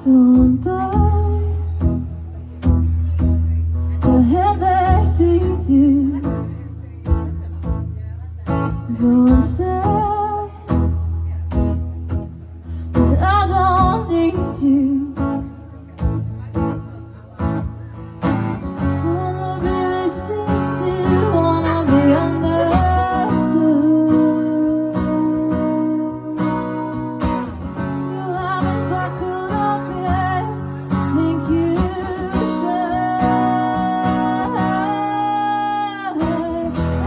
Don't bite the hand that feeds you. Don't say that I don't need you. Wanna be listened to, wanna be understood. You haven't buckled up yet, think you should.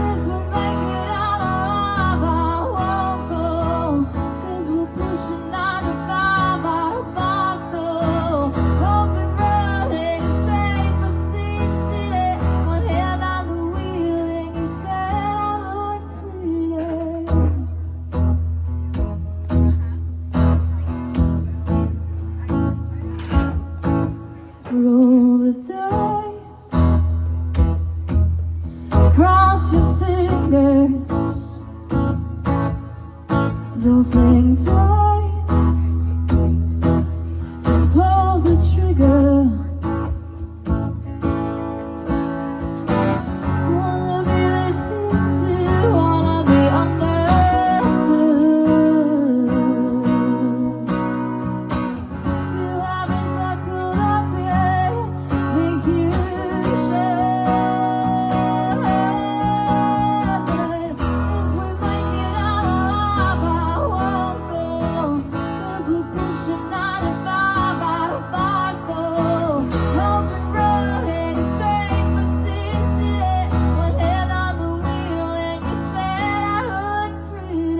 If we make it out alive, I won't go, 'cause we're pushing 9 to 5 out of Boston. Open road, heading straight for Sin City. One hand on the wheel, and you said I look pretty. Roll the dice, cross your fingers, don't think twice, just pull the trigger. Wanna be listened to, wanna be understood. You haven't buckled up yet, think you should. If we make it out alive, I won't go, 'cause we're pushing 9 to 5 out of Barstow. Open road, heading straight for Sin City. One hand on the wheel, and you said I look pretty.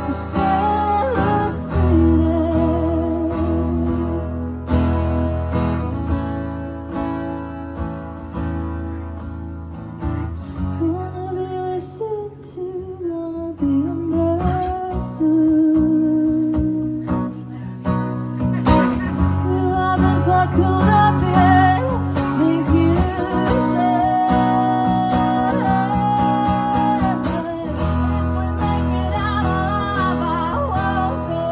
You said I look pretty. Wanna be listened to, wanna be understood. You haven't buckled up yet, think you should. If we make it out alive, I won't go,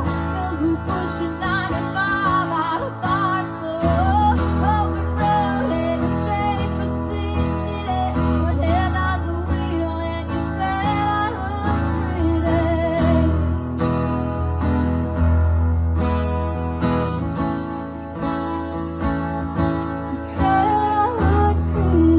'cause we're pushing 9 to 5 out of Barstow. Open road, heading straight for Sin City. One hand on the wheel, and you said I look pretty. You said I look pretty.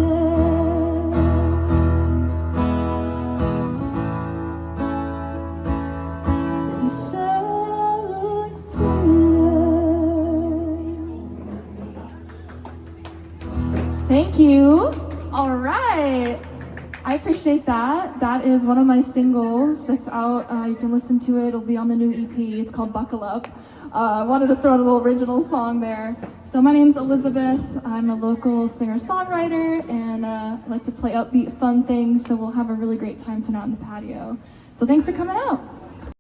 You said I look pretty. Thank you. All right. I appreciate that. That is one of my singles that's out. You can listen to it. It'll be on the new EP. It's called Buckle Up. I wanted to throw in a little original song there. So my name's Elizabeth. I'm a local singer-songwriter, and I like to play upbeat, fun things. So we'll have a really great time tonight on the patio. So thanks for coming out.